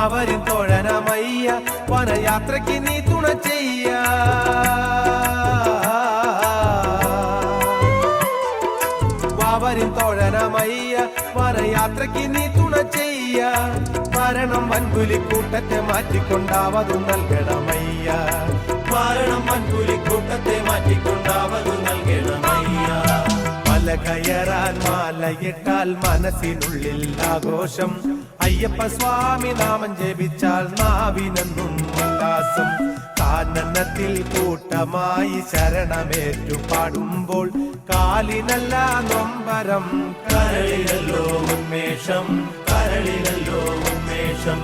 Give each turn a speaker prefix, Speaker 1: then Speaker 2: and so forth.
Speaker 1: വാവരിൻ തോഴനമയ്യ വനയാത്രയ്ക്ക് നീ തുണ ചെയ്യ വാവരിൻ തോഴനമയ്യ വനയാത്രയ്ക്ക് നീ തുണ ചെയ്യ മരണം വൻപുലിക്കൂട്ടത്തെ മാറ്റിക്കൊണ്ടാവതു നൽകണമയ്യ
Speaker 2: മരണം വൻപുലിക്കൂട്ടത്തെ മാറ്റിക്കൊണ്ടാവതു നൽകണമയ്യ
Speaker 1: മല കയറാൻ മാലയിട്ടാൽ മനസ്സിനുള്ളിൽ ആഘോഷം അയ്യപ്പ സ്വാമി നാമം ജപിച്ചാൽ നാവിനെന്നും ഉല്ലാസം കാനനത്തിൽ കൂട്ടമായി ശരണമേറ്റു പാടുമ്പോൾ കാലിനല്ല നൊമ്പരം
Speaker 2: കരളിലല്ലോ ഉന്മേഷം കരളിലല്ലോ ഉന്മേഷം